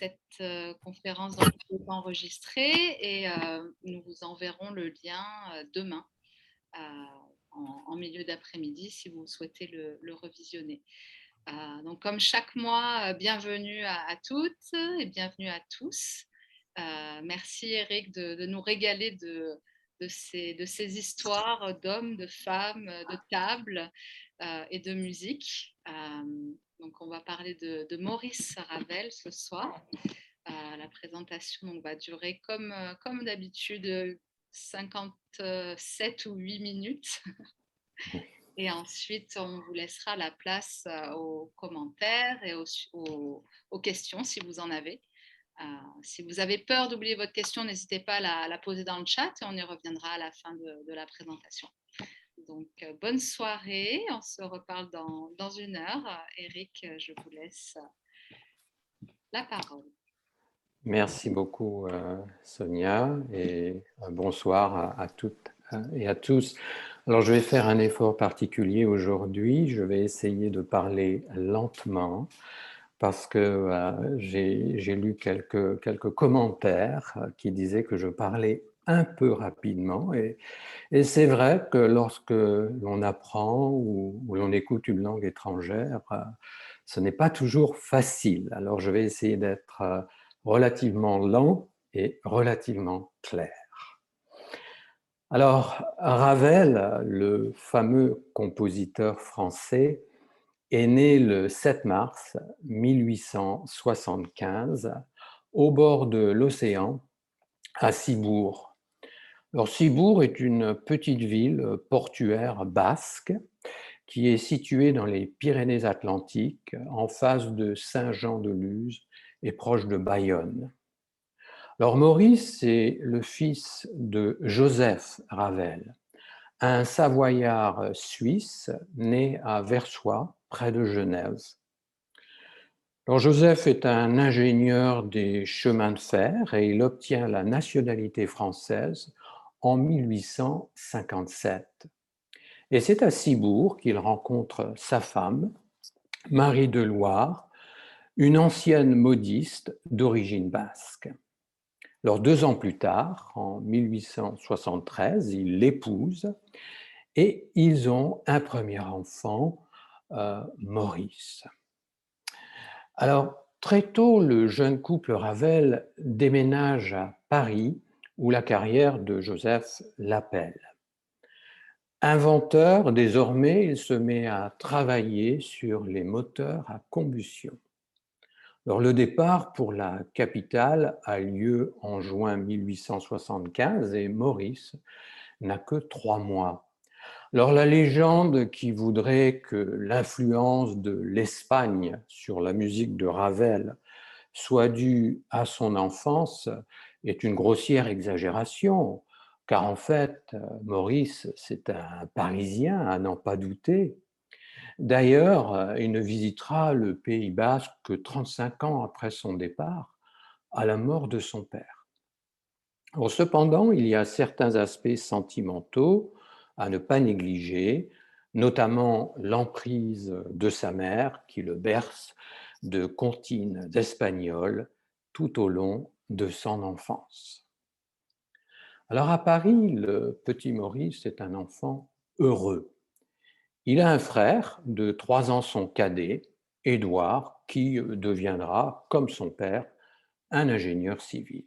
cette conférence donc, est enregistrée et nous vous enverrons le lien demain euh, en milieu d'après-midi si vous souhaitez le revisionner. Donc, comme chaque mois, bienvenue à toutes et bienvenue à tous. Merci Eric de nous régaler de ces histoires d'hommes, de femmes, de tables et de musique. Donc, on va parler de Maurice Ravel ce soir. La présentation donc, va durer comme d'habitude 57 ou 8 minutes. Et ensuite, on vous laissera la place aux commentaires et aux questions si vous en avez. Si vous avez peur d'oublier votre question, n'hésitez pas à la poser dans le chat et on y reviendra à la fin de la présentation. Donc, bonne soirée. On se reparle dans une heure. Eric, je vous laisse la parole. Merci beaucoup, Sonia, et bonsoir à toutes et à tous. Alors, je vais faire un effort particulier aujourd'hui. Je vais essayer de parler lentement parce que j'ai lu quelques commentaires qui disaient que je parlais un peu rapidement. Et c'est vrai que lorsque l'on apprend ou l'on écoute une langue étrangère, ce n'est pas toujours facile. Alors, je vais essayer d'être relativement lent et relativement clair. Alors, Ravel, le fameux compositeur français, est né le 7 mars 1875 au bord de l'océan à Cibourg. Alors, Cibourg est une petite ville portuaire basque qui est située dans les Pyrénées-Atlantiques en face de Saint-Jean-de-Luz et proche de Bayonne. Alors Maurice est le fils de Joseph Ravel, un Savoyard suisse né à Versoix, près de Genève. Alors Joseph est un ingénieur des chemins de fer et il obtient la nationalité française en 1857. Et c'est à Cibourg qu'il rencontre sa femme, Marie de Loire, une ancienne modiste d'origine basque. Alors 2 ans plus tard, en 1873, il l'épouse et ils ont un premier enfant, Maurice. Alors très tôt, le jeune couple Ravel déménage à Paris où la carrière de Joseph l'appelle. Inventeur, désormais, il se met à travailler sur les moteurs à combustion. Alors, le départ pour la capitale a lieu en juin 1875 et Maurice n'a que 3 mois. Alors, la légende qui voudrait que l'influence de l'Espagne sur la musique de Ravel soit due à son enfance est une grossière exagération, car en fait, Maurice, c'est un Parisien, à n'en pas douter. D'ailleurs, il ne visitera le Pays basque que 35 ans après son départ, à la mort de son père. Alors, cependant, il y a certains aspects sentimentaux à ne pas négliger, notamment l'emprise de sa mère qui le berce de comptines d'espagnol tout au long de son enfance. Alors à Paris, le petit Maurice est un enfant heureux. Il a un frère de 3 ans son cadet, Édouard, qui deviendra, comme son père, un ingénieur civil.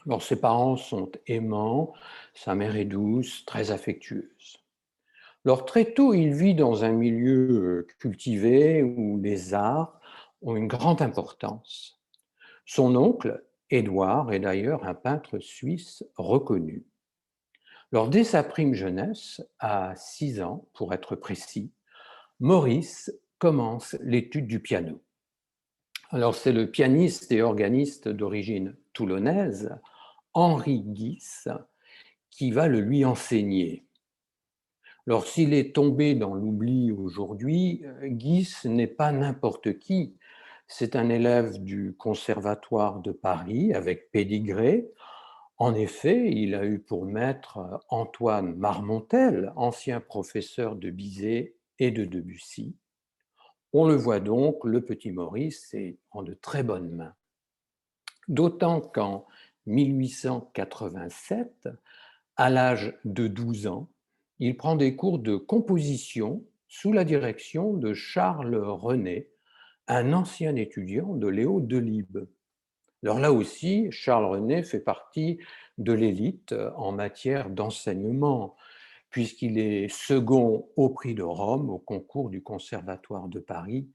Alors, ses parents sont aimants, sa mère est douce, très affectueuse. Alors, très tôt, il vit dans un milieu cultivé où les arts ont une grande importance. Son oncle, Édouard, est d'ailleurs un peintre suisse reconnu. Alors, dès sa prime jeunesse, à 6 ans pour être précis, Maurice commence l'étude du piano. Alors, c'est le pianiste et organiste d'origine toulonnaise, Henri Guis, qui va le lui enseigner. Alors, s'il est tombé dans l'oubli aujourd'hui, Guis n'est pas n'importe qui. C'est un élève du Conservatoire de Paris avec pédigré. En effet, il a eu pour maître Antoine Marmontel, ancien professeur de Bizet et de Debussy. On le voit donc, le petit Maurice est en de très bonnes mains. D'autant qu'en 1887, à l'âge de 12 ans, il prend des cours de composition sous la direction de Charles René, un ancien étudiant de Léo Delibes. Alors là aussi, Charles René fait partie de l'élite en matière d'enseignement, puisqu'il est second au prix de Rome au concours du Conservatoire de Paris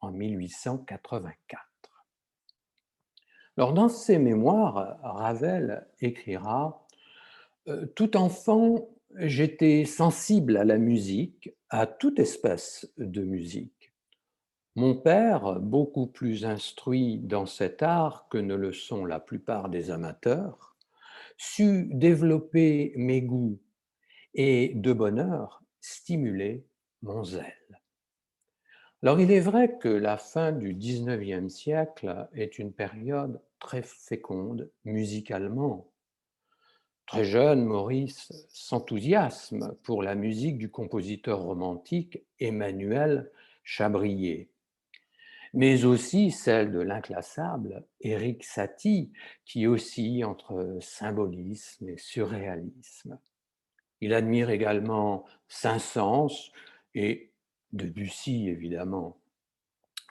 en 1884. Alors dans ses mémoires, Ravel écrira Tout enfant, j'étais sensible à la musique, à toute espèce de musique. Mon père, beaucoup plus instruit dans cet art que ne le sont la plupart des amateurs, sut développer mes goûts et, de bonne heure, stimuler mon zèle. Alors il est vrai que la fin du XIXe siècle est une période très féconde musicalement. Très jeune, Maurice s'enthousiasme pour la musique du compositeur romantique Emmanuel Chabrier, mais aussi celle de l'inclassable Éric Satie, qui oscille entre symbolisme et surréalisme. Il admire également Saint-Saëns et Debussy, évidemment.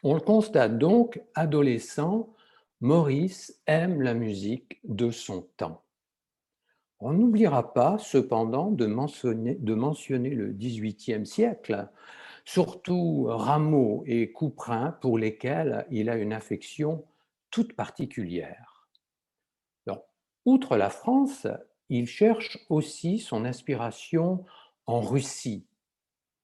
On le constate donc, adolescent, Maurice aime la musique de son temps. On n'oubliera pas cependant de mentionner le XVIIIe siècle, surtout Rameau et Couperin pour lesquels il a une affection toute particulière. Alors, outre la France, il cherche aussi son inspiration en Russie.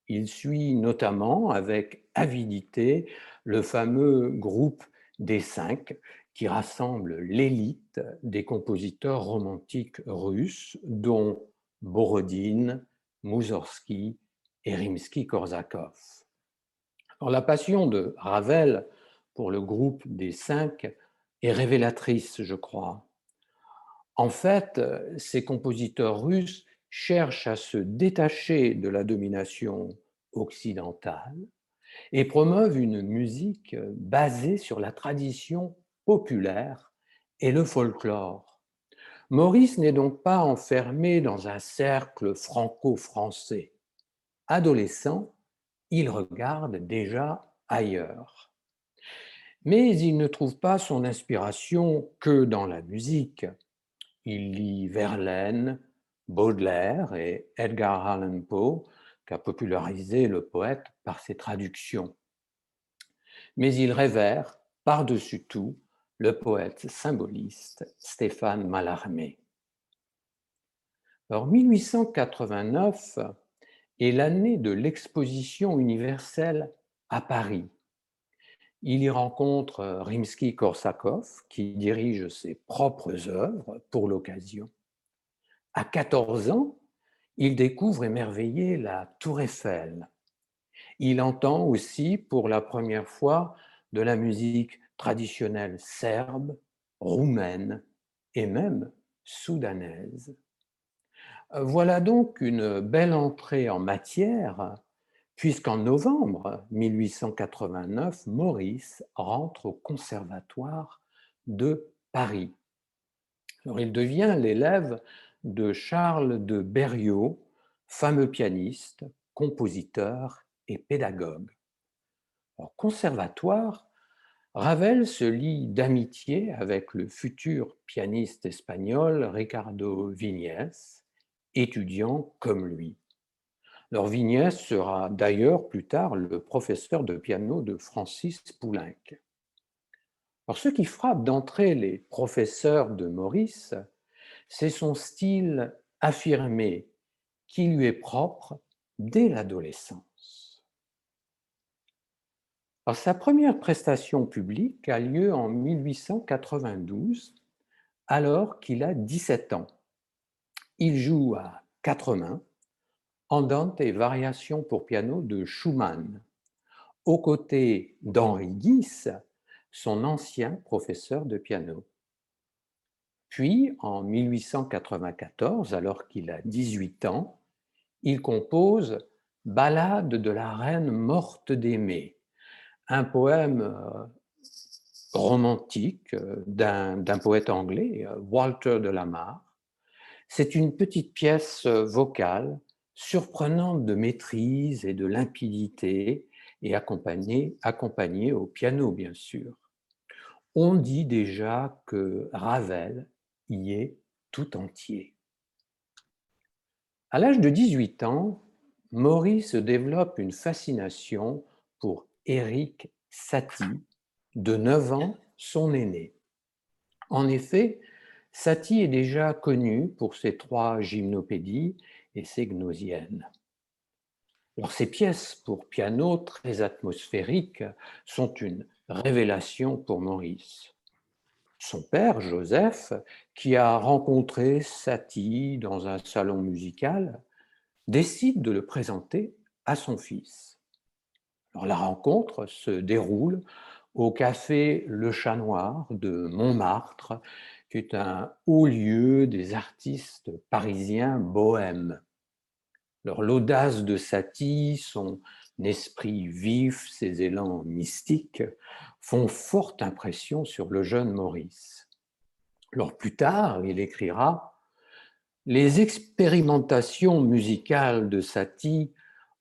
Il suit notamment avec avidité le fameux groupe des Cinq qui rassemble l'élite des compositeurs romantiques russes, dont Borodine, Moussorgsky et Rimsky-Korsakov. La passion de Ravel pour le groupe des Cinq est révélatrice, je crois. En fait, ces compositeurs russes cherchent à se détacher de la domination occidentale et promeuvent une musique basée sur la tradition populaire et le folklore. Maurice n'est donc pas enfermé dans un cercle franco-français. Adolescent, il regarde déjà ailleurs. Mais il ne trouve pas son inspiration que dans la musique. Il lit Verlaine, Baudelaire et Edgar Allan Poe, qui a popularisé le poète par ses traductions. Mais il révère, par-dessus tout, le poète symboliste Stéphane Mallarmé. Alors, 1889 est l'année de l'exposition universelle à Paris. Il y rencontre Rimsky-Korsakov, qui dirige ses propres œuvres pour l'occasion. À 14 ans, il découvre émerveillé la Tour Eiffel. Il entend aussi pour la première fois de la musique traditionnelle serbe, roumaine et même soudanaise. Voilà donc une belle entrée en matière, puisqu'en novembre 1889, Maurice rentre au Conservatoire de Paris. Alors, il devient l'élève de Charles de Berriot, fameux pianiste, compositeur et pédagogue. Au conservatoire, Ravel se lie d'amitié avec le futur pianiste espagnol Ricardo Viñes, étudiant comme lui. Alors Viñes sera d'ailleurs plus tard le professeur de piano de Francis Poulenc. Alors, ce qui frappe d'entrée les professeurs de Maurice, c'est son style affirmé qui lui est propre dès l'adolescence. Alors, sa première prestation publique a lieu en 1892, alors qu'il a 17 ans. Il joue à quatre mains Andante et variations pour piano de Schumann, aux côtés d'Henri Guis, son ancien professeur de piano. Puis, en 1894, alors qu'il a 18 ans, il compose Ballade de la reine morte d'aimer, un poème romantique d'un poète anglais, Walter de la Mare. C'est une petite pièce vocale surprenante de maîtrise et de limpidité et accompagnée au piano, bien sûr. On dit déjà que Ravel y est tout entier. À l'âge de 18 ans, Maurice développe une fascination pour Éric Satie, de 9 ans, son aîné. En effet, Satie est déjà connu pour ses 3 gymnopédies et ses gnosiennes. Alors, ces pièces pour piano très atmosphériques sont une révélation pour Maurice. Son père, Joseph, qui a rencontré Satie dans un salon musical, décide de le présenter à son fils. Alors, la rencontre se déroule au café Le Chat Noir de Montmartre, qui est un haut lieu des artistes parisiens bohèmes. Alors, l'audace de Satie, son esprit vif, ses élans mystiques font forte impression sur le jeune Maurice. Alors, plus tard, il écrira: les expérimentations musicales de Satie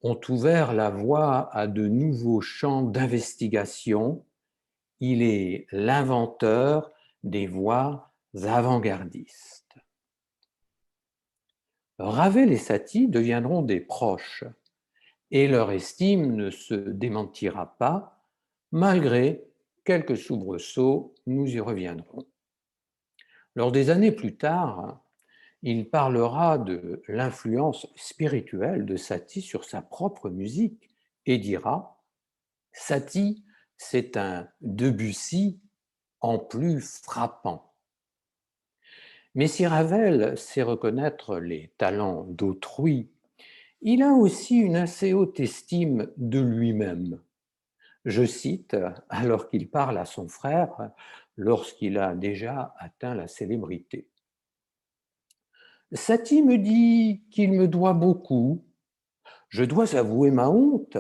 ont ouvert la voie à de nouveaux champs d'investigation. Il est l'inventeur des voix avant-gardistes. Ravel et Satie deviendront des proches et leur estime ne se démentira pas, malgré quelques soubresauts, nous y reviendrons. Lors des années plus tard, il parlera de l'influence spirituelle de Satie sur sa propre musique et dira: Satie, c'est un Debussy en plus frappant. Mais si Ravel sait reconnaître les talents d'autrui, il a aussi une assez haute estime de lui-même. Je cite, alors qu'il parle à son frère lorsqu'il a déjà atteint la célébrité. Satie me dit qu'il me doit beaucoup. Je dois avouer ma honte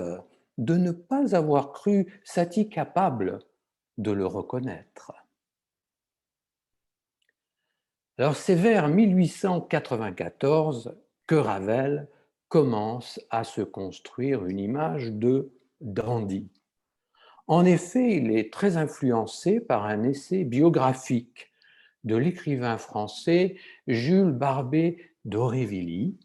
de ne pas avoir cru Satie capable de le reconnaître. Alors c'est vers 1894 que Ravel commence à se construire une image de dandy. En effet, il est très influencé par un essai biographique de l'écrivain français Jules Barbé d'Aurevilly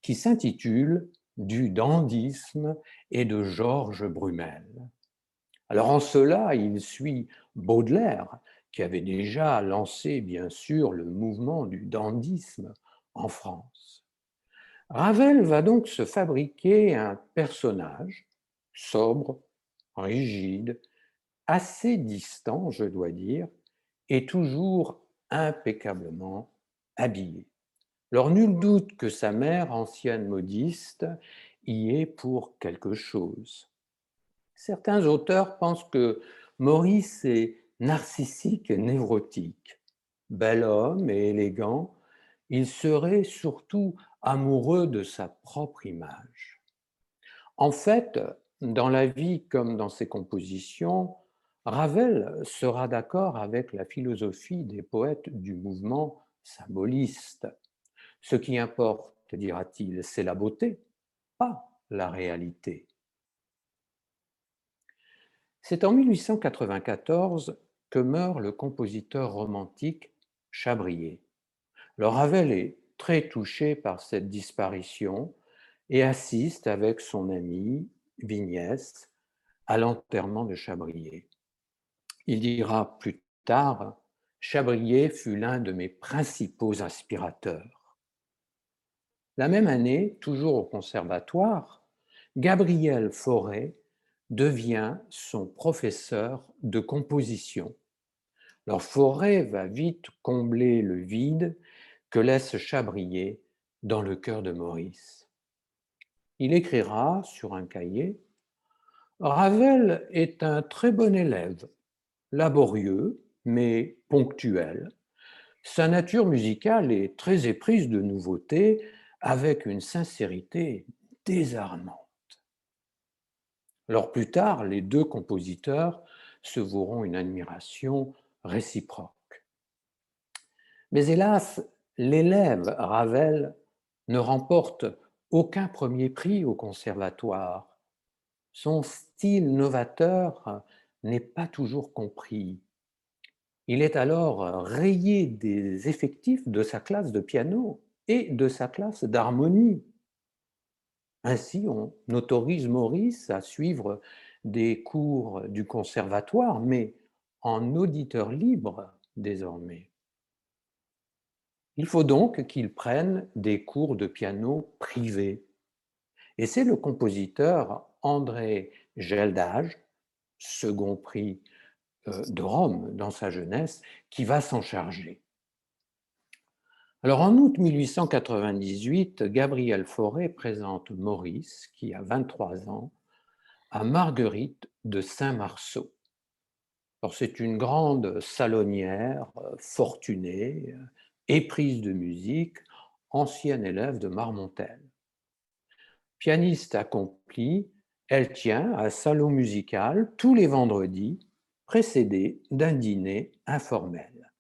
qui s'intitule Du dandysme et de Georges Brumel. Alors en cela, il suit Baudelaire, qui avait déjà lancé, bien sûr, le mouvement du dandysme en France. Ravel va donc se fabriquer un personnage sobre, rigide, assez distant, je dois dire, et toujours impeccablement habillé. Alors nul doute que sa mère, ancienne modiste, y est pour quelque chose. Certains auteurs pensent que Maurice est narcissique et névrotique. Bel homme et élégant, il serait surtout amoureux de sa propre image. En fait, dans la vie comme dans ses compositions, Ravel sera d'accord avec la philosophie des poètes du mouvement symboliste. Ce qui importe, dira-t-il, c'est la beauté, pas la réalité. C'est en 1894 que meurt le compositeur romantique Chabrier. Le Ravel est très touché par cette disparition et assiste avec son ami Vignès à l'enterrement de Chabrier. Il dira plus tard: Chabrier fut l'un de mes principaux inspirateurs. La même année, toujours au conservatoire, Gabriel Fauré devient son professeur de composition. Alors Fauré va vite combler le vide que laisse Chabrier dans le cœur de Maurice. Il écrira sur un cahier: Ravel est un très bon élève, laborieux mais ponctuel. Sa nature musicale est très éprise de nouveautés, avec une sincérité désarmante. Alors plus tard, les deux compositeurs se voueront une admiration réciproque. Mais hélas, l'élève Ravel ne remporte aucun premier prix au conservatoire. Son style novateur n'est pas toujours compris. Il est alors rayé des effectifs de sa classe de piano et de sa classe d'harmonie. Ainsi, on autorise Maurice à suivre des cours du conservatoire, mais en auditeur libre désormais. Il faut donc qu'il prenne des cours de piano privés. Et c'est le compositeur André Geldage, second prix de Rome dans sa jeunesse, qui va s'en charger. Alors en août 1898, Gabriel Fauré présente Maurice, qui a 23 ans, à Marguerite de Saint-Marceau. C'est une grande salonnière, fortunée, éprise de musique, ancienne élève de Marmontel. Pianiste accomplie, elle tient un salon musical tous les vendredis, précédé d'un dîner informel.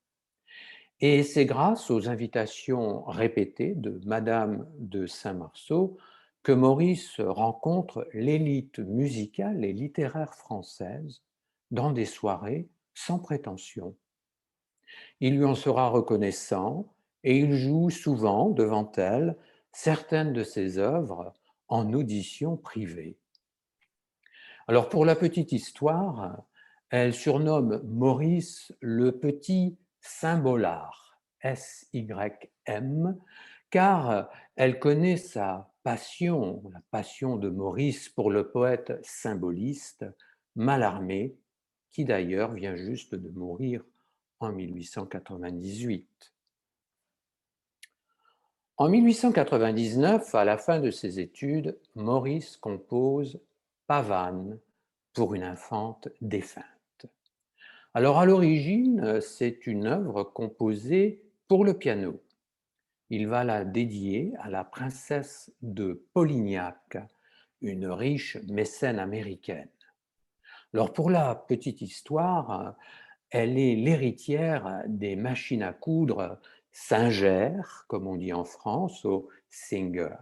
Et c'est grâce aux invitations répétées de Madame de Saint-Marceau que Maurice rencontre l'élite musicale et littéraire française dans des soirées sans prétention. Il lui en sera reconnaissant et il joue souvent devant elle certaines de ses œuvres en audition privée. Alors pour la petite histoire, elle surnomme Maurice le petit symbolard, S-Y-M, car elle connaît sa passion, la passion de Maurice pour le poète symboliste Mallarmé, qui d'ailleurs vient juste de mourir en 1898. En 1899, à la fin de ses études, Maurice compose Pavane pour une infante défunte. Alors à l'origine, c'est une œuvre composée pour le piano. Il va la dédier à la princesse de Polignac, une riche mécène américaine. Alors pour la petite histoire, elle est l'héritière des machines à coudre Singer, comme on dit en France, au Singer.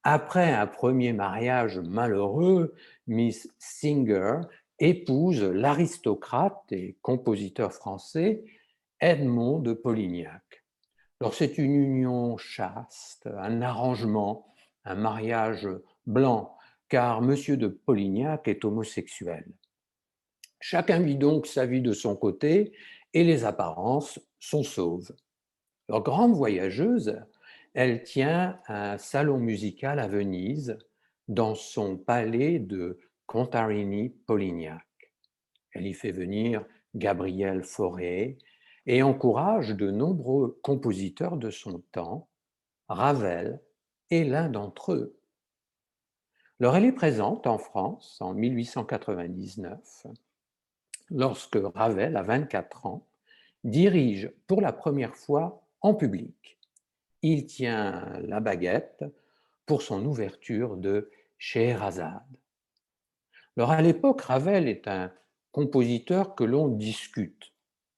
Après un premier mariage malheureux, Miss Singer épouse l'aristocrate et compositeur français Edmond de Polignac. Alors c'est une union chaste, un arrangement, un mariage blanc, car Monsieur de Polignac est homosexuel. Chacun vit donc sa vie de son côté et les apparences sont sauves. Alors, grande voyageuse, elle tient un salon musical à Venise dans son palais de Contarini-Polignac. Elle y fait venir Gabriel Fauré et encourage de nombreux compositeurs de son temps. Ravel est l'un d'entre eux. Alors, elle est présente en France en 1899 lorsque Ravel, à 24 ans, dirige pour la première fois en public. Il tient la baguette pour son ouverture de Scheherazade. Alors à l'époque, Ravel est un compositeur que l'on discute.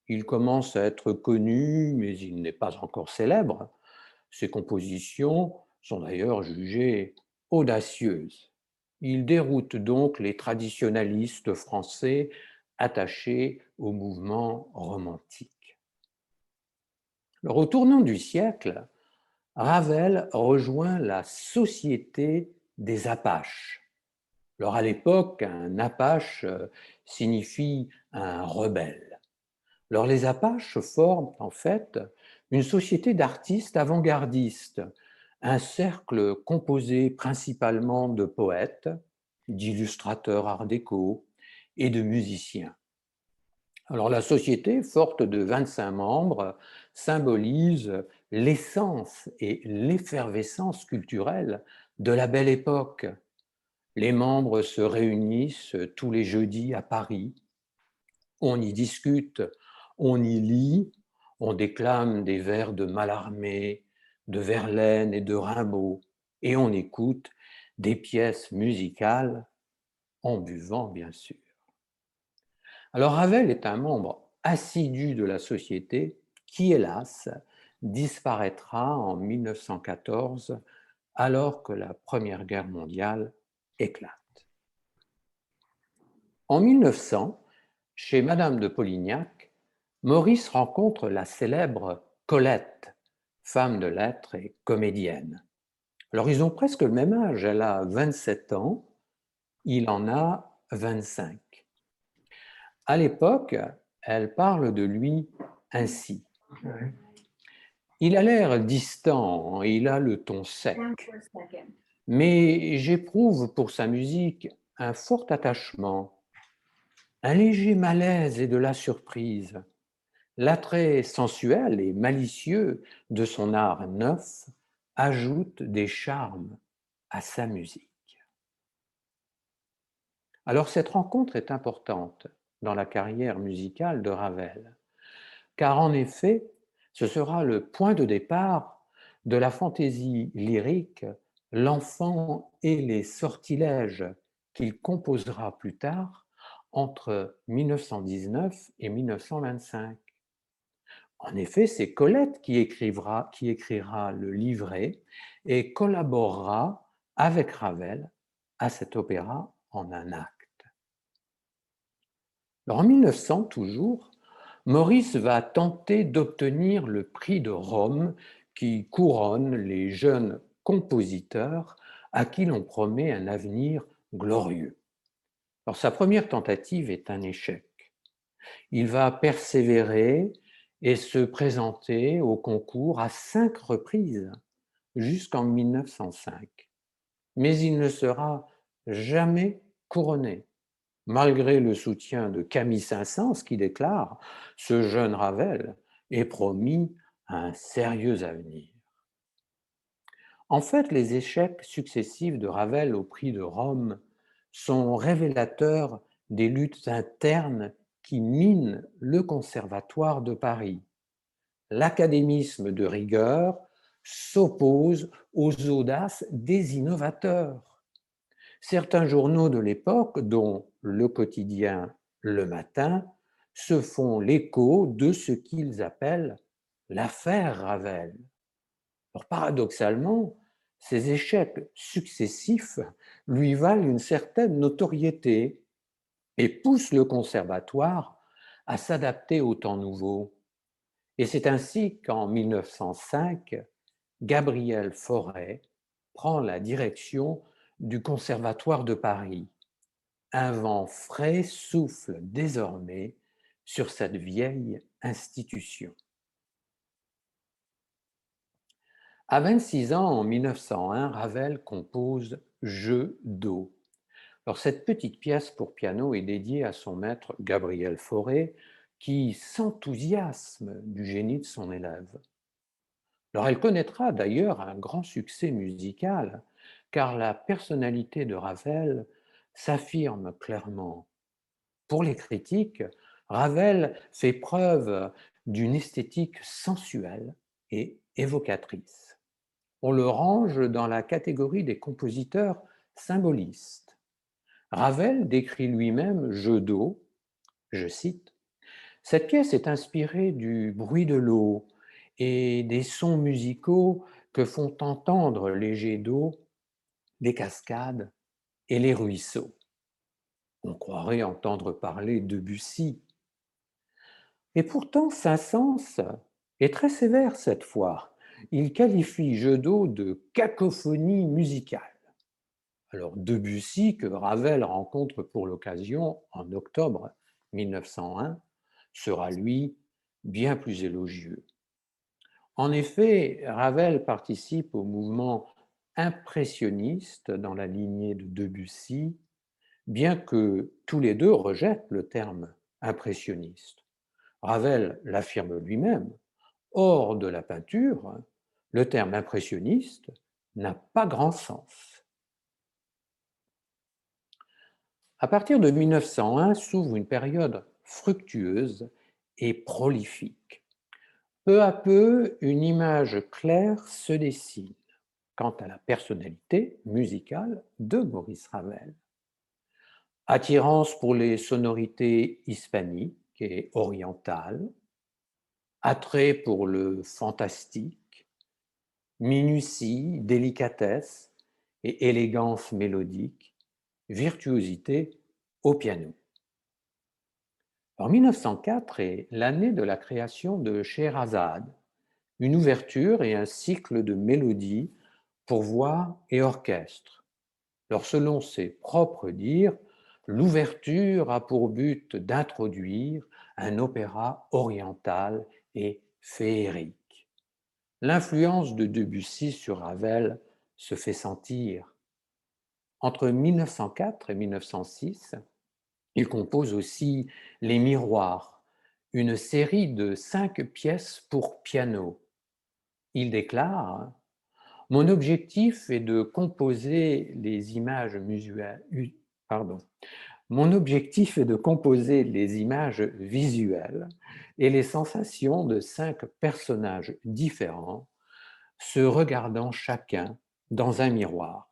Il commence à être connu, mais il n'est pas encore célèbre. Ses compositions sont d'ailleurs jugées audacieuses. Il déroute donc les traditionalistes français attachés au mouvement romantique. Alors, au tournant du siècle, Ravel rejoint la Société des Apaches. Alors à l'époque, un Apache signifie un rebelle. Alors les Apaches forment en fait une société d'artistes avant-gardistes, un cercle composé principalement de poètes, d'illustrateurs art déco et de musiciens. Alors la société, forte de 25 membres, symbolise l'essence et l'effervescence culturelle de la belle époque. Les membres se réunissent tous les jeudis à Paris. On y discute, on y lit, on déclame des vers de Mallarmé, de Verlaine et de Rimbaud, et on écoute des pièces musicales en buvant, bien sûr. Alors Ravel est un membre assidu de la société qui, hélas, disparaîtra en 1914 alors que la Première Guerre mondiale éclate. En 1900, chez Madame de Polignac, Maurice rencontre la célèbre Colette, femme de lettres et comédienne. Alors ils ont presque le même âge, elle a 27 ans, il en a 25. À l'époque, elle parle de lui ainsi. Il a l'air distant, il a le ton sec, mais j'éprouve pour sa musique un fort attachement, un léger malaise et de la surprise. L'attrait sensuel et malicieux de son art neuf ajoute des charmes à sa musique. Alors cette rencontre est importante dans la carrière musicale de Ravel, car en effet, ce sera le point de départ de la fantaisie lyrique L'enfant et les sortilèges qu'il composera plus tard entre 1919 et 1925. En effet, c'est Colette qui écrira le livret et collaborera avec Ravel à cet opéra en un acte. Alors, en 1900 toujours, Maurice va tenter d'obtenir le prix de Rome qui couronne les jeunes compositeurs à qui l'on promet un avenir glorieux. Alors, sa première tentative est un échec. Il va persévérer et se présenter au concours à 5 reprises jusqu'en 1905. Mais il ne sera jamais couronné, malgré le soutien de Camille Saint-Saëns qui déclare « Ce jeune Ravel est promis un sérieux avenir ». En fait, les échecs successifs de Ravel au prix de Rome sont révélateurs des luttes internes qui minent le Conservatoire de Paris. L'académisme de rigueur s'oppose aux audaces des innovateurs. Certains journaux de l'époque, dont le quotidien Le Matin, se font l'écho de ce qu'ils appellent l'affaire Ravel. Alors, paradoxalement, ces échecs successifs lui valent une certaine notoriété et poussent le conservatoire à s'adapter au temps nouveau. Et c'est ainsi qu'en 1905, Gabriel Fauré prend la direction du Conservatoire de Paris. Un vent frais souffle désormais sur cette vieille institution. À 26 ans, en 1901, Ravel compose Jeu d'eau. Alors, cette petite pièce pour piano est dédiée à son maître Gabriel Fauré, qui s'enthousiasme du génie de son élève. Alors, elle connaîtra d'ailleurs un grand succès musical, car la personnalité de Ravel s'affirme clairement. Pour les critiques, Ravel fait preuve d'une esthétique sensuelle et évocatrice. On le range dans la catégorie des compositeurs symbolistes. Ravel décrit lui-même Jeu d'eau, je cite, « Cette pièce est inspirée du bruit de l'eau et des sons musicaux que font entendre les jets d'eau, les cascades et les ruisseaux. » On croirait entendre parler de Debussy. Et pourtant, Saint-Saëns est très sévère cette fois. Il qualifie Jeu d'eau de cacophonie musicale. Alors Debussy, que Ravel rencontre pour l'occasion en octobre 1901, sera lui bien plus élogieux. En effet, Ravel participe au mouvement impressionniste dans la lignée de Debussy, bien que tous les deux rejettent le terme impressionniste. Ravel l'affirme lui-même, hors de la peinture, le terme impressionniste n'a pas grand sens. À partir de 1901 s'ouvre une période fructueuse et prolifique. Peu à peu, une image claire se dessine quant à la personnalité musicale de Maurice Ravel. Attirance pour les sonorités hispaniques et orientales, attrait pour le fantastique, minutie, délicatesse et élégance mélodique, virtuosité au piano. En 1904 est l'année de la création de Scheherazade, une ouverture et un cycle de mélodies pour voix et orchestre. Alors, selon ses propres dires, l'ouverture a pour but d'introduire un opéra oriental et féerique. L'influence de Debussy sur Ravel se fait sentir. Entre 1904 et 1906, il compose aussi Les Miroirs, une série de 5 pièces pour piano. Il déclare: mon objectif est de composer les images Mon objectif est de composer les images visuelles et les sensations de 5 personnages différents, se regardant chacun dans un miroir.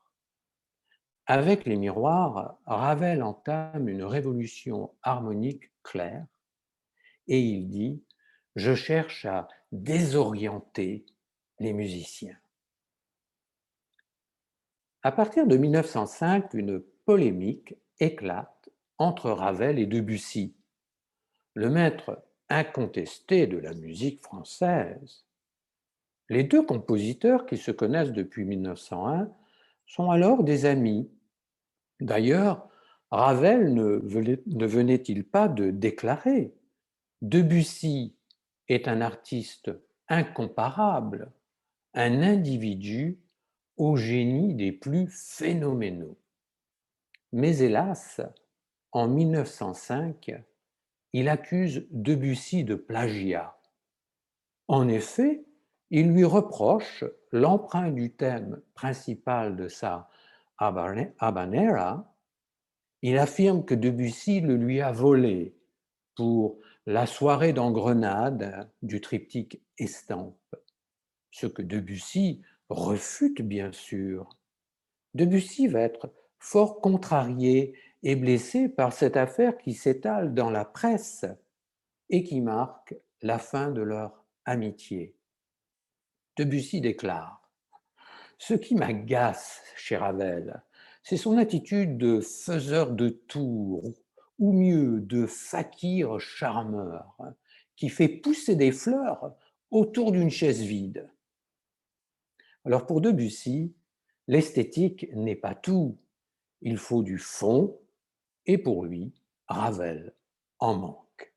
Avec les miroirs, Ravel entame une révolution harmonique claire et il dit: je cherche à désorienter les musiciens. À partir de 1905, une polémique éclate entre Ravel et Debussy, le maître incontesté de la musique française. Les deux compositeurs, qui se connaissent depuis 1901, sont alors des amis. D'ailleurs, Ravel ne venait-il pas de déclarer: Debussy est un artiste incomparable, un individu au génie des plus phénoménaux. Mais hélas, en 1905, il accuse Debussy de plagiat. En effet, il lui reproche l'emprunt du thème principal de sa Habanera. Il affirme que Debussy le lui a volé pour la soirée d'Engrenade du triptyque Estampes, ce que Debussy refute bien sûr. Debussy va être fort contrarié et blessé par cette affaire qui s'étale dans la presse et qui marque la fin de leur amitié. Debussy déclare: ce qui m'agace chez Ravel, c'est son attitude de faiseur de tours, ou mieux de fakir charmeur, qui fait pousser des fleurs autour d'une chaise vide. Alors pour Debussy, l'esthétique n'est pas tout, il faut du fond, et pour lui, Ravel en manque.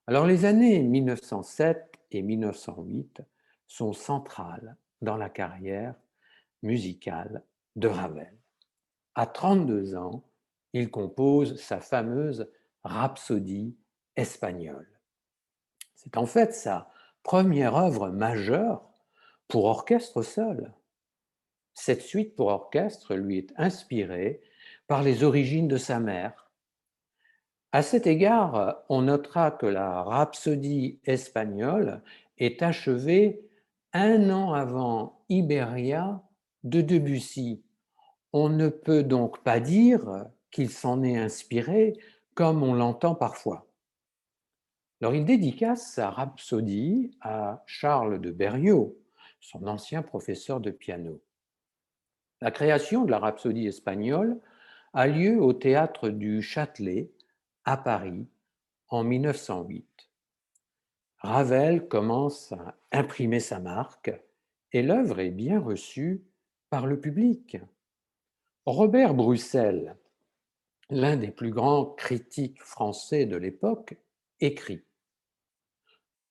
Alors les années 1907 et 1908 sont centrales dans la carrière musicale de Ravel. À 32 ans, il compose sa fameuse Rhapsodie espagnole. C'est en fait sa première œuvre majeure pour orchestre seul. Cette suite pour orchestre lui est inspirée par les origines de sa mère. À cet égard, on notera que la Rhapsodie espagnole est achevée 1 an avant Iberia de Debussy. On ne peut donc pas dire qu'il s'en est inspiré comme on l'entend parfois. Alors il dédicace sa Rhapsodie à Charles de Berrios, son ancien professeur de piano. La création de la Rhapsodie espagnole a lieu au théâtre du Châtelet à Paris en 1908. Ravel commence à imprimer sa marque et l'œuvre est bien reçue par le public. Robert Bruxelles, l'un des plus grands critiques français de l'époque, écrit: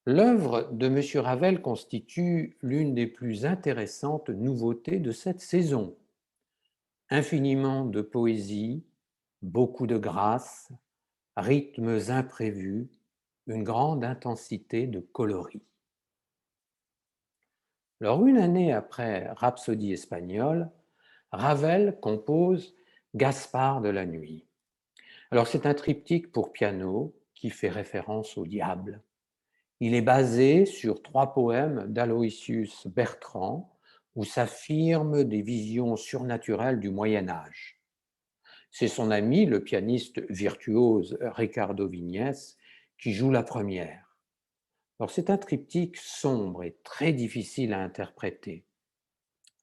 l'œuvre de M. Ravel constitue l'une des plus intéressantes nouveautés de cette saison. Infiniment de poésie, beaucoup de grâce, rythmes imprévus, une grande intensité de coloris. Alors, une année après Rhapsodie espagnole, Ravel compose Gaspard de la nuit. Alors, c'est un triptyque pour piano qui fait référence au diable. Il est basé sur 3 poèmes d'Aloysius Bertrand où s'affirment des visions surnaturelles du Moyen Âge. C'est son ami, le pianiste virtuose Ricardo Vignes, qui joue la première. Alors c'est un triptyque sombre et très difficile à interpréter.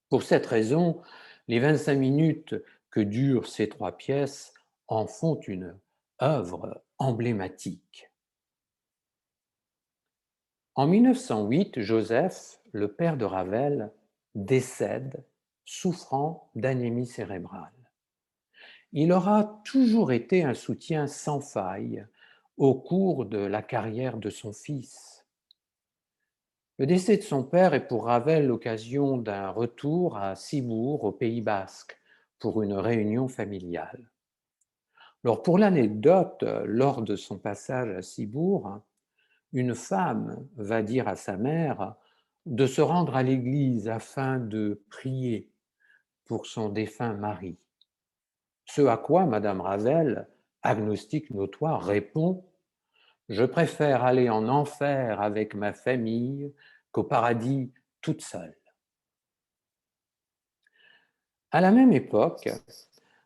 Pour cette raison, les 25 minutes que durent ces trois pièces en font une œuvre emblématique. En 1908, Joseph, le père de Ravel, décède souffrant d'anémie cérébrale. Il aura toujours été un soutien sans faille au cours de la carrière de son fils. Le décès de son père est pour Ravel l'occasion d'un retour à Cibourg, au Pays basque, pour une réunion familiale. Alors pour l'anecdote, lors de son passage à Cibourg, une femme va dire à sa mère de se rendre à l'église afin de prier pour son défunt mari. Ce à quoi Madame Ravel, agnostique notoire, répond: je préfère aller en enfer avec ma famille qu'au paradis toute seule. À la même époque,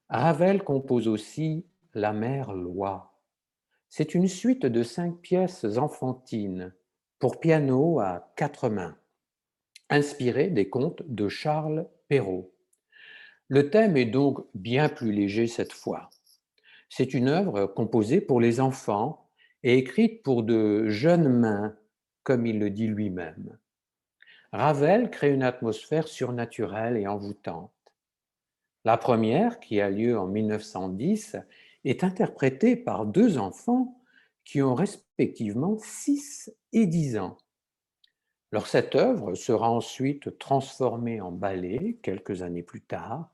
Ravel compose aussi La mère Loi. C'est une suite de 5 pièces enfantines pour piano à 4 mains, inspirée des contes de Charles Perrault. Le thème est donc bien plus léger cette fois. C'est une œuvre composée pour les enfants et écrite pour de jeunes mains, comme il le dit lui-même. Ravel crée une atmosphère surnaturelle et envoûtante. La première, qui a lieu en 1910, est interprétée par 2 enfants qui ont respectivement 6 et 10 ans. Alors cette œuvre sera ensuite transformée en ballet quelques années plus tard.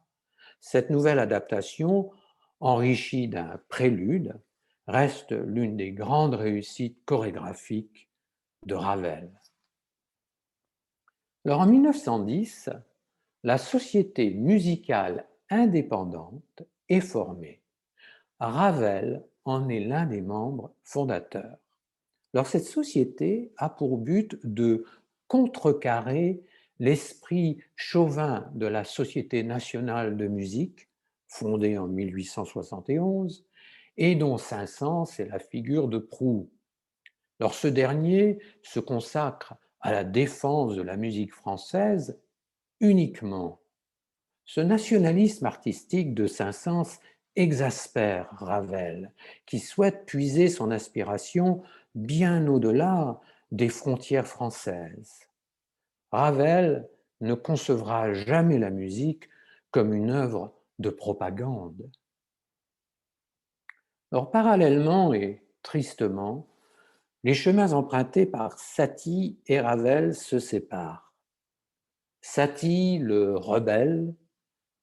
Cette nouvelle adaptation, enrichie d'un prélude, reste l'une des grandes réussites chorégraphiques de Ravel. Alors en 1910, la Société musicale indépendante est formée. Ravel en est l'un des membres fondateurs. Alors cette société a pour but de contrecarrer l'esprit chauvin de la Société nationale de musique, fondée en 1871, et dont Saint-Saëns est la figure de proue. Alors ce dernier se consacre à la défense de la musique française uniquement. Ce nationalisme artistique de Saint-Saëns exaspère Ravel, qui souhaite puiser son inspiration bien au-delà des frontières françaises. Ravel ne concevra jamais la musique comme une œuvre de propagande. Or, parallèlement et tristement, les chemins empruntés par Satie et Ravel se séparent. Satie, le rebelle,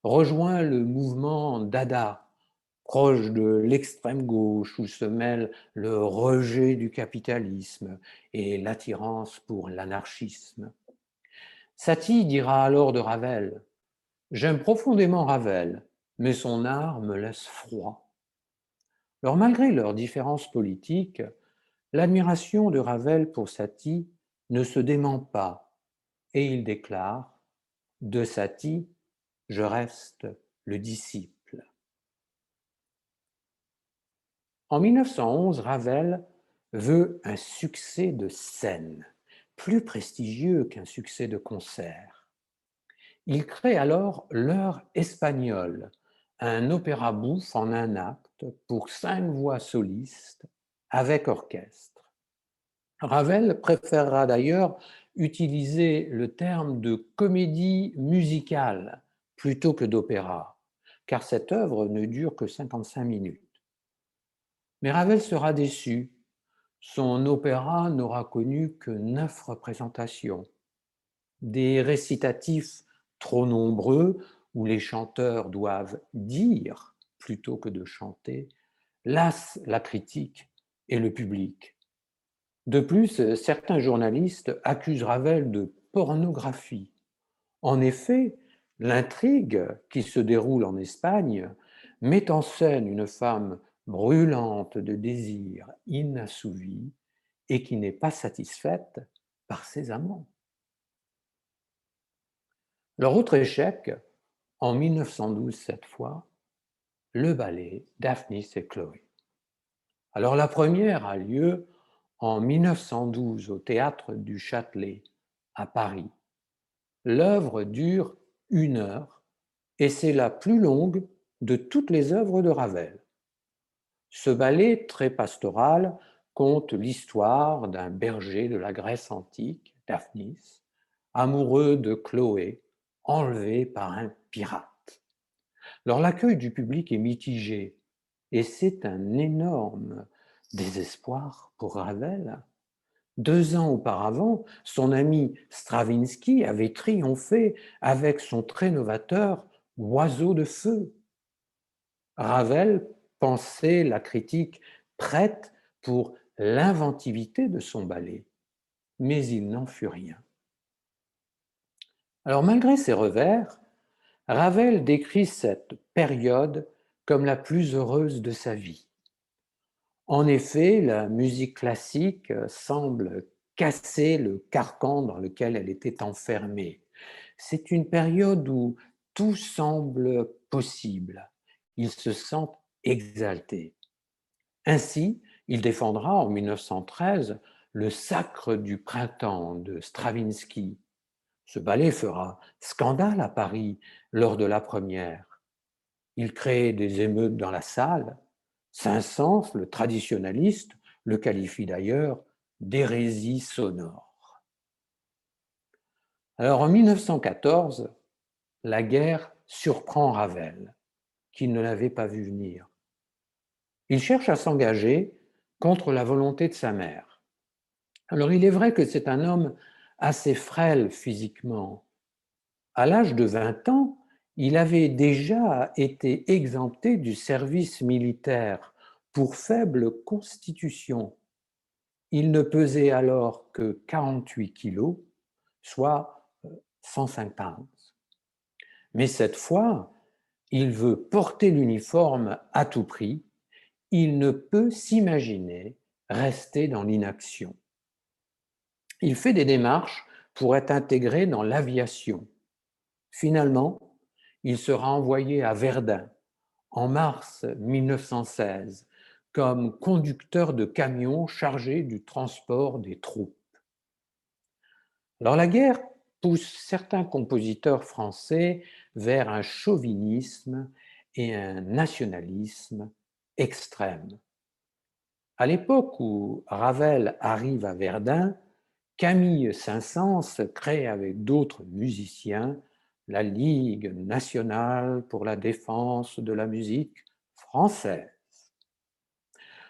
rejoint le mouvement Dada, proche de l'extrême gauche où se mêlent le rejet du capitalisme et l'attirance pour l'anarchisme. Satie dira alors de Ravel: j'aime profondément Ravel, mais son art me laisse froid. Alors malgré leurs différences politiques, l'admiration de Ravel pour Satie ne se dément pas et il déclare: de Satie, je reste le disciple. En 1911, Ravel veut un succès de scène, plus prestigieux qu'un succès de concert. Il crée alors L'Heure espagnole, un opéra bouffe en un acte pour 5 voix solistes avec orchestre. Ravel préférera d'ailleurs utiliser le terme de comédie musicale plutôt que d'opéra, car cette œuvre ne dure que 55 minutes. Mais Ravel sera déçu. Son opéra n'aura connu que 9 représentations. Des récitatifs trop nombreux où les chanteurs doivent dire plutôt que de chanter lassent la critique et le public. De plus, certains journalistes accusent Ravel de pornographie. En effet, l'intrigue qui se déroule en Espagne met en scène une femme brûlante de désirs inassouvis et qui n'est pas satisfaite par ses amants. Leur autre échec, en 1912 cette fois, le ballet Daphnis et Chloé. Alors la première a lieu en 1912 au théâtre du Châtelet à Paris. L'œuvre dure 1 heure et c'est la plus longue de toutes les œuvres de Ravel. Ce ballet très pastoral conte l'histoire d'un berger de la Grèce antique, Daphnis, amoureux de Chloé, enlevé par un pirate. Alors l'accueil du public est mitigé et c'est un énorme désespoir pour Ravel. 2 ans auparavant, son ami Stravinsky avait triomphé avec son très novateur Oiseau de feu. Ravel pensait la critique prête pour l'inventivité de son ballet, mais il n'en fut rien. Alors malgré ses revers, Ravel décrit cette période comme la plus heureuse de sa vie. En effet, la musique classique semble casser le carcan dans lequel elle était enfermée. C'est une période où tout semble possible. Il se sent exalté. Ainsi, il défendra en 1913 le Sacre du printemps de Stravinsky. Ce ballet fera scandale à Paris lors de la première. Il crée des émeutes dans la salle. Saint-Saëns, le traditionnaliste, le qualifie d'ailleurs d'hérésie sonore. Alors en 1914, la guerre surprend Ravel, qui ne l'avait pas vu venir. Il cherche à s'engager contre la volonté de sa mère. Alors il est vrai que c'est un homme assez frêle physiquement. À l'âge de 20 ans, il avait déjà été exempté du service militaire pour faible constitution. Il ne pesait alors que 48 kilos, soit 105 pounds. Mais cette fois, il veut porter l'uniforme à tout prix. Il ne peut s'imaginer rester dans l'inaction. Il fait des démarches pour être intégré dans l'aviation. Finalement, il sera envoyé à Verdun en mars 1916 comme conducteur de camion chargé du transport des troupes. Alors la guerre pousse certains compositeurs français vers un chauvinisme et un nationalisme extrêmes. À l'époque où Ravel arrive à Verdun, Camille Saint-Saëns crée avec d'autres musiciens la Ligue nationale pour la défense de la musique française.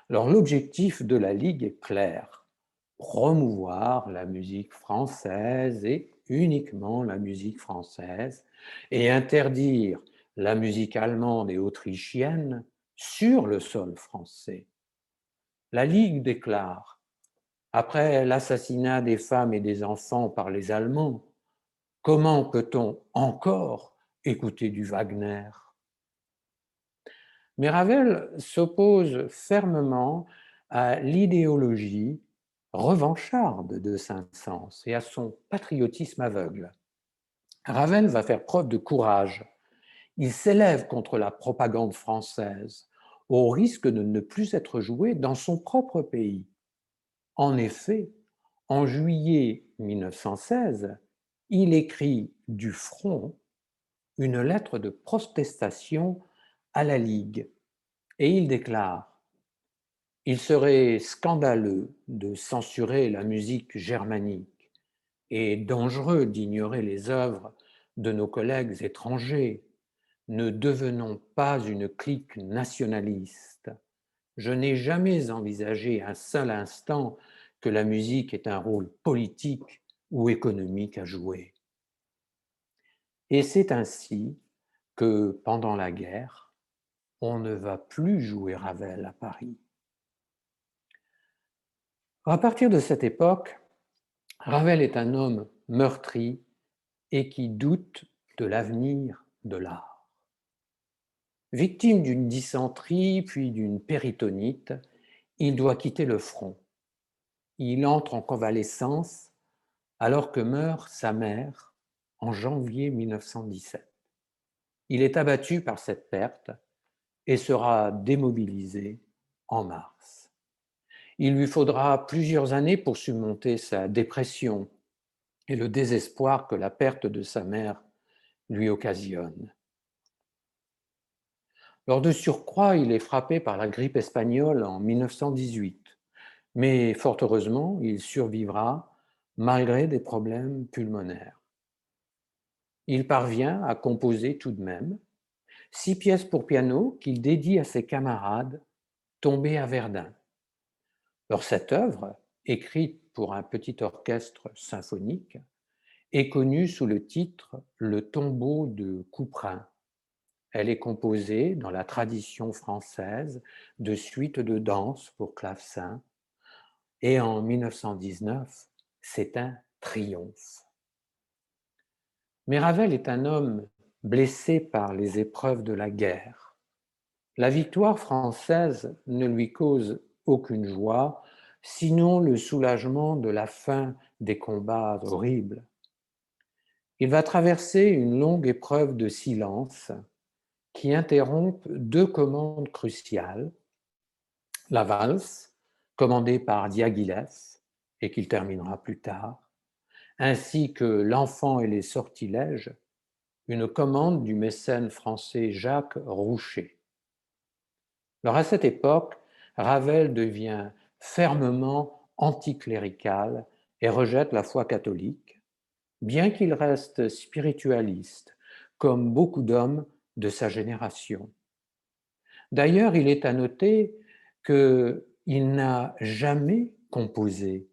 Alors l'objectif de la Ligue est clair, promouvoir la musique française et uniquement la musique française et interdire la musique allemande et autrichienne sur le sol français. La Ligue déclare: après l'assassinat des femmes et des enfants par les Allemands, comment peut-on encore écouter du Wagner? Mais Ravel s'oppose fermement à l'idéologie revancharde de Saint-Saëns et à son patriotisme aveugle. Ravel va faire preuve de courage. Il s'élève contre la propagande française, au risque de ne plus être joué dans son propre pays. En effet, en juillet 1916, il écrit du front une lettre de protestation à la Ligue et il déclare: il serait scandaleux de censurer la musique germanique et dangereux d'ignorer les œuvres de nos collègues étrangers. Ne devenons pas une clique nationaliste. Je n'ai jamais envisagé un seul instant que la musique ait un rôle politique ou économique à jouer. Et c'est ainsi que, pendant la guerre, on ne va plus jouer Ravel à Paris. À partir de cette époque, Ravel est un homme meurtri et qui doute de l'avenir de l'art. Victime d'une dysenterie puis d'une péritonite, il doit quitter le front. Il entre en convalescence alors que meurt sa mère en janvier 1917. Il est abattu par cette perte et sera démobilisé en mars. Il lui faudra plusieurs années pour surmonter sa dépression et le désespoir que la perte de sa mère lui occasionne. Lors de surcroît, il est frappé par la grippe espagnole en 1918, mais fort heureusement, il survivra malgré des problèmes pulmonaires. Il parvient à composer tout de même 6 pièces pour piano qu'il dédie à ses camarades tombés à Verdun. Alors, cette œuvre, écrite pour un petit orchestre symphonique, est connue sous le titre Le tombeau de Couperin. Elle est composée dans la tradition française de suites de danse pour clavecin et en 1919, c'est un triomphe. Mais Ravel est un homme blessé par les épreuves de la guerre. La victoire française ne lui cause aucune joie, sinon le soulagement de la fin des combats horribles. Il va traverser une longue épreuve de silence qui interrompt deux commandes cruciales, la valse, commandée par Diaghilev et qu'il terminera plus tard, ainsi que L'Enfant et les sortilèges, une commande du mécène français Jacques Roucher. Alors à cette époque, Ravel devient fermement anticlérical et rejette la foi catholique, bien qu'il reste spiritualiste, comme beaucoup d'hommes de sa génération. D'ailleurs, il est à noter qu'il n'a jamais composé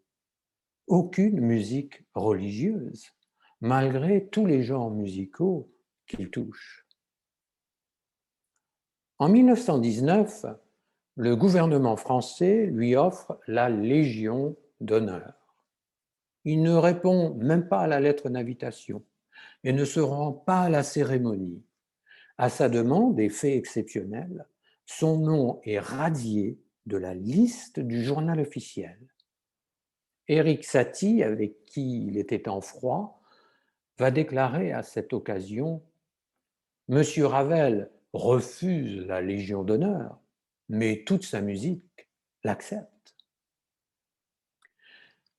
aucune musique religieuse, malgré tous les genres musicaux qu'il touche. En 1919, le gouvernement français lui offre la Légion d'honneur. Il ne répond même pas à la lettre d'invitation et ne se rend pas à la cérémonie. À sa demande et fait exceptionnel, son nom est radié de la liste du journal officiel. Éric Satie, avec qui il était en froid, va déclarer à cette occasion « Monsieur Ravel refuse la Légion d'honneur, mais toute sa musique l'accepte. »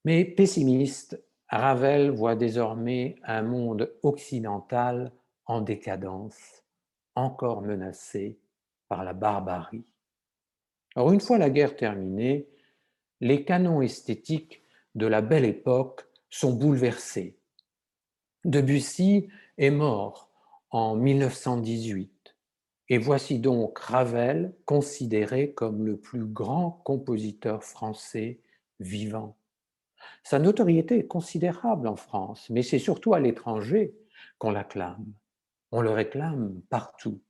Mais pessimiste, Ravel voit désormais un monde occidental en décadence, encore menacé par la barbarie. Alors, une fois la guerre terminée, les canons esthétiques de la Belle Époque sont bouleversés. Debussy est mort en 1918 et voici donc Ravel considéré comme le plus grand compositeur français vivant. Sa notoriété est considérable en France, mais c'est surtout à l'étranger qu'on l'acclame. On le réclame partout.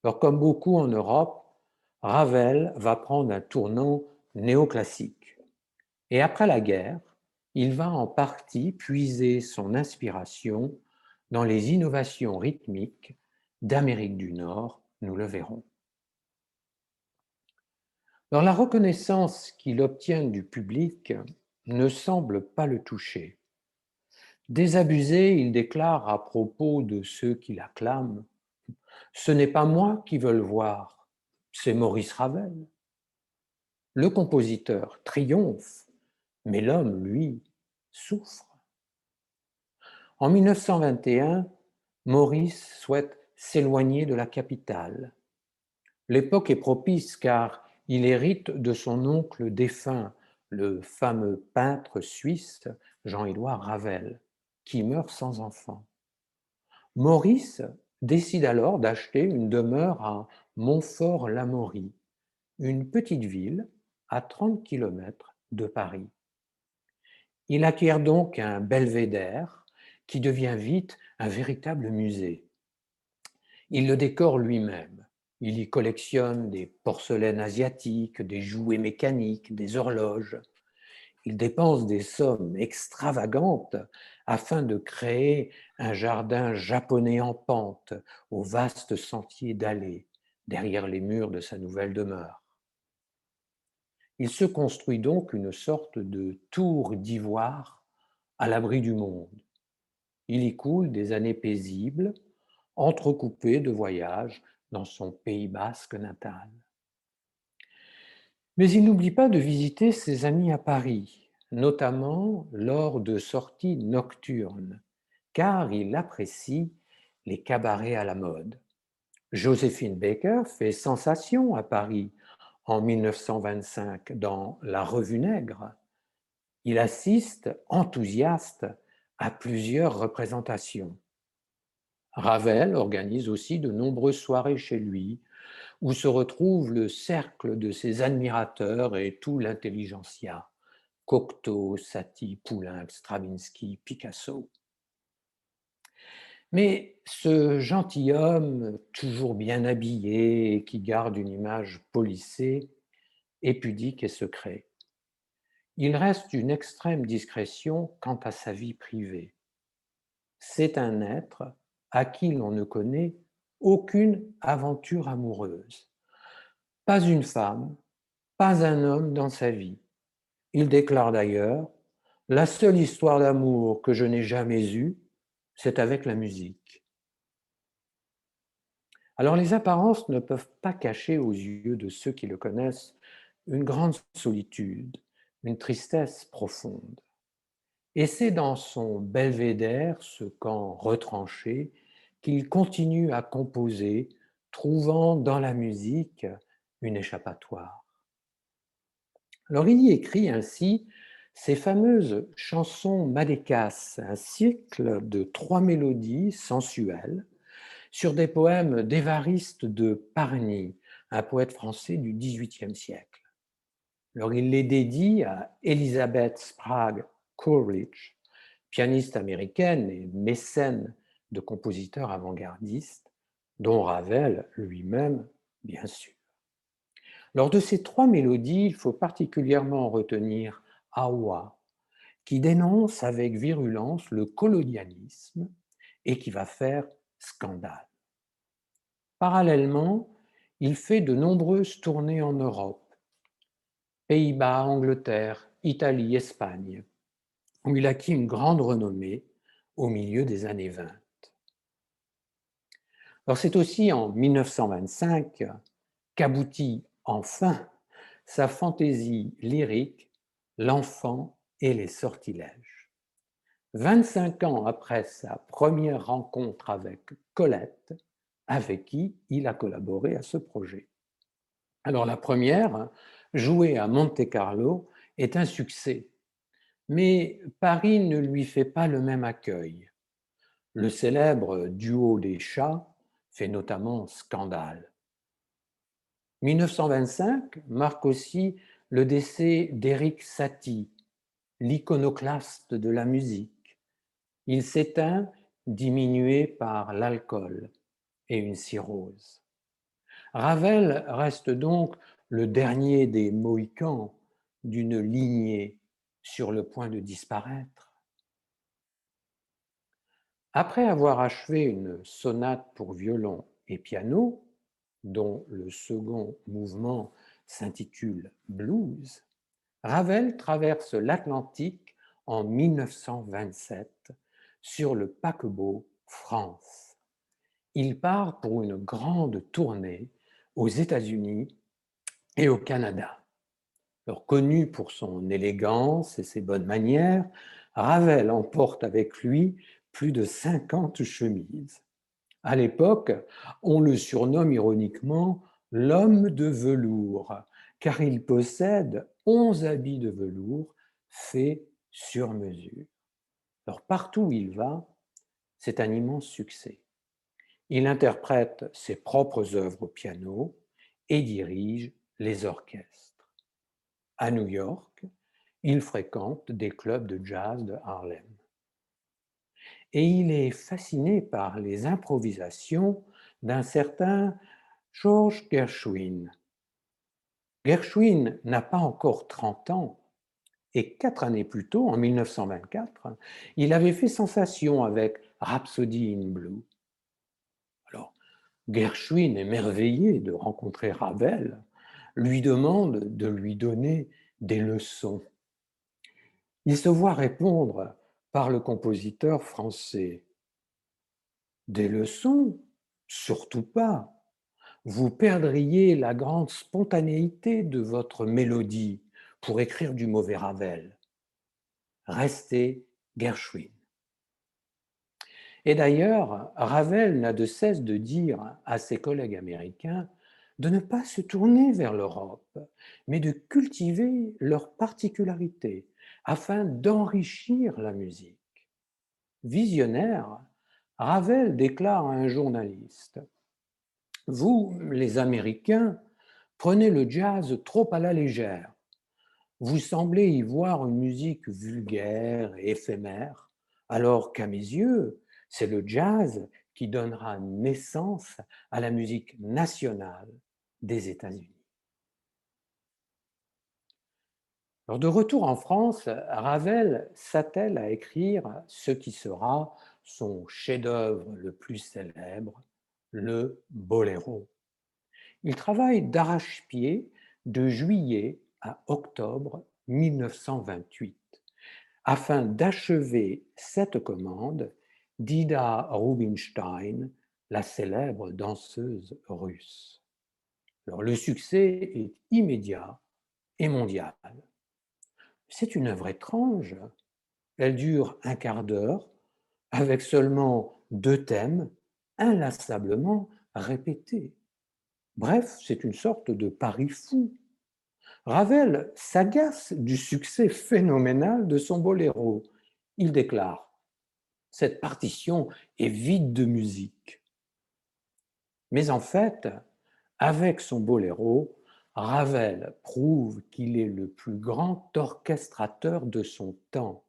Alors, comme beaucoup en Europe, Ravel va prendre un tournant néoclassique. Et après la guerre, il va en partie puiser son inspiration dans les innovations rythmiques d'Amérique du Nord, nous le verrons. Alors, la reconnaissance qu'il obtient du public ne semble pas le toucher. Désabusé, il déclare à propos de ceux qui l'acclament « Ce n'est pas moi qui veux le voir, c'est Maurice Ravel. » Le compositeur triomphe, mais l'homme, lui, souffre. En 1921, Maurice souhaite s'éloigner de la capitale. L'époque est propice car il hérite de son oncle défunt, le fameux peintre suisse Jean-Édouard Ravel, qui meurt sans enfant. Maurice décide alors d'acheter une demeure à Montfort-l'Amaury, une petite ville à 30 km de Paris. Il acquiert donc un belvédère qui devient vite un véritable musée. Il le décore lui-même. Il y collectionne des porcelaines asiatiques, des jouets mécaniques, des horloges. Il dépense des sommes extravagantes afin de créer un jardin japonais en pente aux vastes sentiers dallés derrière les murs de sa nouvelle demeure. Il se construit donc une sorte de tour d'ivoire à l'abri du monde. Il y coule des années paisibles, entrecoupées de voyages dans son Pays basque natal. Mais il n'oublie pas de visiter ses amis à Paris, notamment lors de sorties nocturnes, car il apprécie les cabarets à la mode. Joséphine Baker fait sensation à Paris en 1925 dans La Revue Nègre. Il assiste, enthousiaste, à plusieurs représentations. Ravel organise aussi de nombreuses soirées chez lui, où se retrouve le cercle de ses admirateurs et tout l'intelligentsia. Cocteau, Satie, Poulenc, Stravinsky, Picasso. Mais ce gentilhomme, toujours bien habillé et qui garde une image polissée, est pudique et secret. Il reste une extrême discrétion quant à sa vie privée. C'est un être à qui l'on ne connaît aucune aventure amoureuse. Pas une femme, pas un homme dans sa vie. Il déclare d'ailleurs: la seule histoire d'amour que je n'ai jamais eue, c'est avec la musique. Alors les apparences ne peuvent pas cacher aux yeux de ceux qui le connaissent une grande solitude, une tristesse profonde. Et c'est dans son belvédère, ce camp retranché, qu'il continue à composer, trouvant dans la musique une échappatoire. Alors il y écrit ainsi ces fameuses chansons Madécas, un cycle de 3 mélodies sensuelles sur des poèmes d'Évariste de Pargny, un poète français du XVIIIe siècle. Alors il les dédie à Elizabeth Sprague Coleridge, pianiste américaine et mécène de compositeurs avant-gardistes, dont Ravel lui-même, bien sûr. Lors de ces 3 mélodies, il faut particulièrement retenir Awa, qui dénonce avec virulence le colonialisme et qui va faire scandale. Parallèlement, il fait de nombreuses tournées en Europe, Pays-Bas, Angleterre, Italie, Espagne, où il acquit une grande renommée au milieu des années 20. Alors c'est aussi en 1925 qu'aboutit enfin sa fantaisie lyrique L'enfant et les sortilèges. 25 ans après sa première rencontre avec Colette, avec qui il a collaboré à ce projet. Alors la première, jouée à Monte-Carlo, est un succès, mais Paris ne lui fait pas le même accueil. Le célèbre duo des chats fait notamment scandale. 1925 marque aussi le décès d'Éric Satie, l'iconoclaste de la musique. Il s'éteint diminué par l'alcool et une cirrhose. Ravel reste donc le dernier des Mohicans d'une lignée sur le point de disparaître. Après avoir achevé une sonate pour violon et piano, dont le second mouvement s'intitule Blues, Ravel traverse l'Atlantique en 1927 sur le paquebot France. Il part pour une grande tournée aux États-Unis et au Canada. Alors, connu pour son élégance et ses bonnes manières, Ravel emporte avec lui plus de 50 chemises. À l'époque, on le surnomme ironiquement l'homme de velours, car il possède 11 habits de velours faits sur mesure. Alors partout où il va, c'est un immense succès. Il interprète ses propres œuvres au piano et dirige les orchestres. À New York, il fréquente des clubs de jazz de Harlem. Et il est fasciné par les improvisations d'un certain George Gershwin. Gershwin n'a pas encore 30 ans et 4 années plus tôt, en 1924, il avait fait sensation avec Rhapsody in Blue. Alors, Gershwin, émerveillé de rencontrer Ravel, lui demande de lui donner des leçons. Il se voit répondre par le compositeur français: des leçons? Surtout pas. vous perdriez la grande spontanéité de votre mélodie pour écrire du mauvais Ravel. Restez Gershwin. Et d'ailleurs, Ravel n'a de cesse de dire à ses collègues américains de ne pas se tourner vers l'Europe, mais de cultiver leurs particularités afin d'enrichir la musique. Visionnaire, Ravel déclare à un journaliste: vous, les Américains, prenez le jazz trop à la légère. Vous semblez y voir une musique vulgaire et éphémère, alors qu'à mes yeux, c'est le jazz qui donnera naissance à la musique nationale des États-Unis. Alors de retour en France, Ravel s'attelle à écrire ce qui sera son chef-d'œuvre le plus célèbre, le Boléro. Il travaille d'arrache-pied de juillet à octobre 1928 afin d'achever cette commande d'Ida Rubinstein, la célèbre danseuse russe. Alors, le succès est immédiat et mondial. C'est une œuvre étrange. Elle dure un quart d'heure avec seulement 2 thèmes inlassablement répétés. Bref, c'est une sorte de pari fou. Ravel s'agace du succès phénoménal de son boléro. Il déclare: cette partition est vide de musique. Mais en fait, avec son boléro, Ravel prouve qu'il est le plus grand orchestrateur de son temps.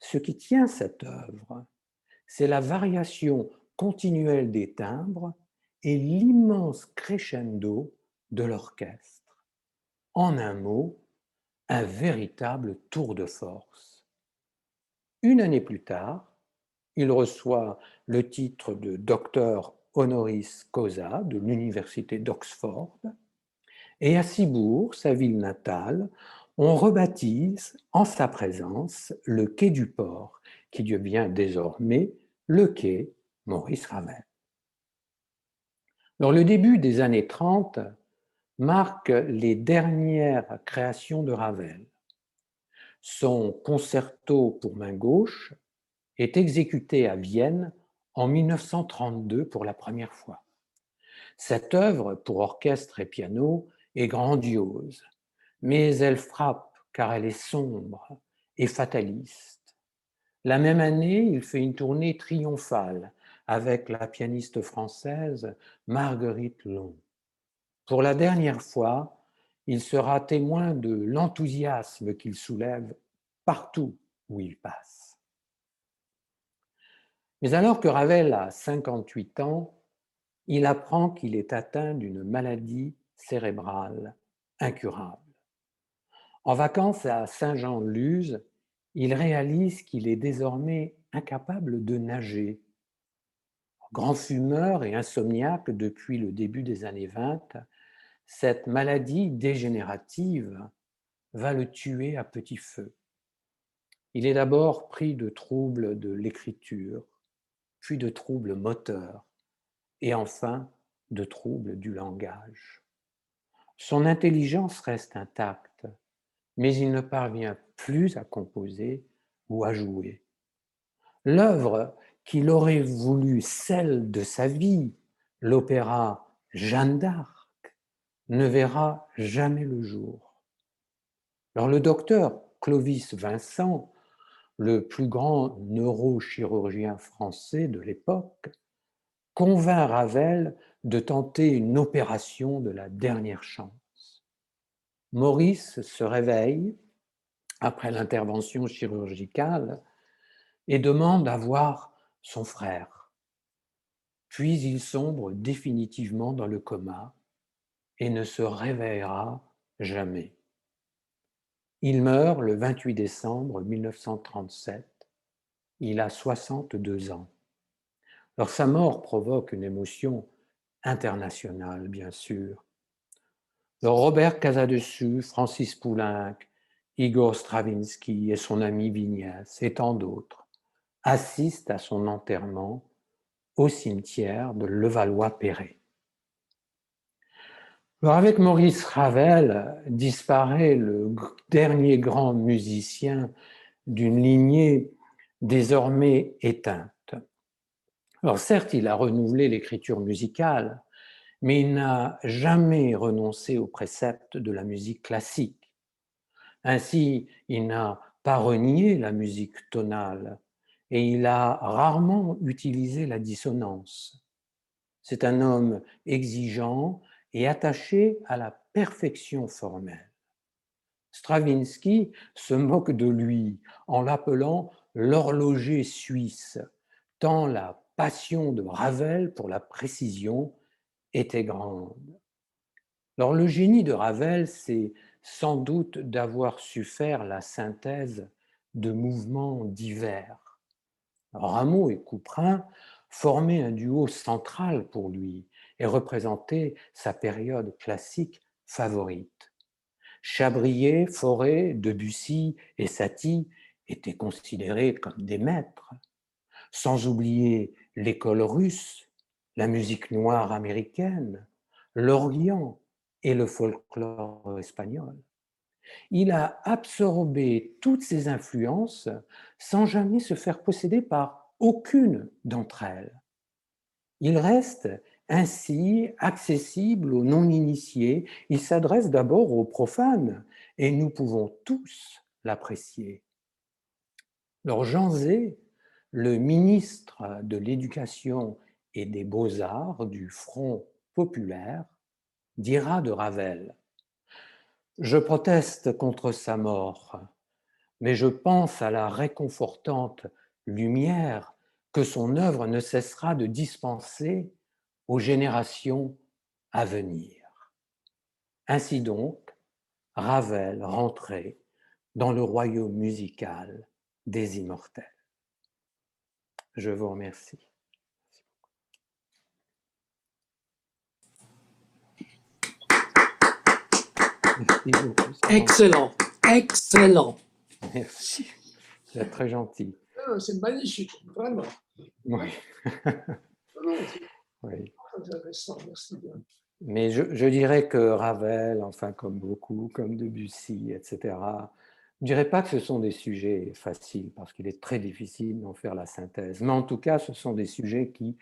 Ce qui tient cette œuvre, c'est la variation continuelle des timbres et l'immense crescendo de l'orchestre. En un mot, un véritable tour de force. Une année plus tard, il reçoit le titre de docteur honoris causa de l'université d'Oxford et à Cibourg, sa ville natale, on rebaptise en sa présence le quai du port qui devient désormais le quai Maurice Ravel. Alors, le début des années 30 marque les dernières créations de Ravel. Son concerto pour main gauche est exécuté à Vienne en 1932 pour la première fois. Cette œuvre pour orchestre et piano est grandiose, mais elle frappe car elle est sombre et fataliste. La même année, il fait une tournée triomphale avec la pianiste française Marguerite Long. Pour la dernière fois, il sera témoin de l'enthousiasme qu'il soulève partout où il passe. Mais alors que Ravel a 58 ans, il apprend qu'il est atteint d'une maladie cérébrale incurable. En vacances à Saint-Jean-de-Luz, il réalise qu'il est désormais incapable de nager. Grand fumeur et insomniaque depuis le début des années 20, cette maladie dégénérative va le tuer à petit feu. Il est d'abord pris de troubles de l'écriture, puis de troubles moteurs, et enfin de troubles du langage. Son intelligence reste intacte, mais il ne parvient plus à composer ou à jouer. L'œuvre qu'il aurait voulu celle de sa vie, l'opéra Jeanne d'Arc, ne verra jamais le jour. Alors le docteur Clovis Vincent, le plus grand neurochirurgien français de l'époque, convainc Ravel de tenter une opération de la dernière chance. Maurice se réveille après l'intervention chirurgicale et demande à voir son frère. Puis il sombre définitivement dans le coma et ne se réveillera jamais. Il meurt le 28 décembre 1937. Il a 62 ans. Alors sa mort provoque une émotion internationale, bien sûr. Alors, Robert Casadessus, Francis Poulenc, Igor Stravinsky et son ami Vignès et tant d'autres assistent à son enterrement au cimetière de Levallois-Perret. Alors avec Maurice Ravel disparaît le dernier grand musicien d'une lignée désormais éteinte. Alors certes, il a renouvelé l'écriture musicale, mais il n'a jamais renoncé aux préceptes de la musique classique. Ainsi, il n'a pas renié la musique tonale et il a rarement utilisé la dissonance. C'est un homme exigeant et attaché à la perfection formelle. Stravinsky se moque de lui en l'appelant l'horloger suisse, tant la passion de Ravel pour la précision était grande. Alors, le génie de Ravel, c'est sans doute d'avoir su faire la synthèse de mouvements divers. Rameau et Couperin formaient un duo central pour lui et représentaient sa période classique favorite. Chabrier, Fauré, Debussy et Satie étaient considérés comme des maîtres, sans oublier l'école russe, la musique noire américaine, l'Orient et le folklore espagnol. Il a absorbé toutes ces influences sans jamais se faire posséder par aucune d'entre elles. Il reste ainsi accessible aux non-initiés, il s'adresse d'abord aux profanes et nous pouvons tous l'apprécier. Alors Jean Zay, le ministre de l'Éducation et des Beaux-Arts du Front populaire, dira de Ravel: « Je proteste contre sa mort, mais je pense à la réconfortante lumière que son œuvre ne cessera de dispenser aux générations à venir. » Ainsi donc, Ravel rentrait dans le royaume musical des immortels. Je vous remercie. Merci beaucoup. Excellent, excellent. Merci, vous êtes très gentil. C'est magnifique, vraiment. Oui. Oui. Intéressant, merci bien. Mais je dirais que Ravel, enfin comme beaucoup, comme Debussy, etc., je ne dirais pas que ce sont des sujets faciles, parce qu'il est très difficile d'en faire la synthèse, mais en tout cas, ce sont des sujets qui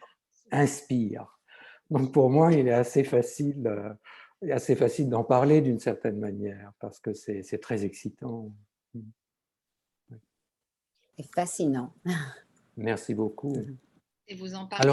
inspirent. Donc pour moi, il est assez facile d'en parler d'une certaine manière, parce que c'est très excitant. C'est fascinant. Merci beaucoup. Et vous en parlez. Alors,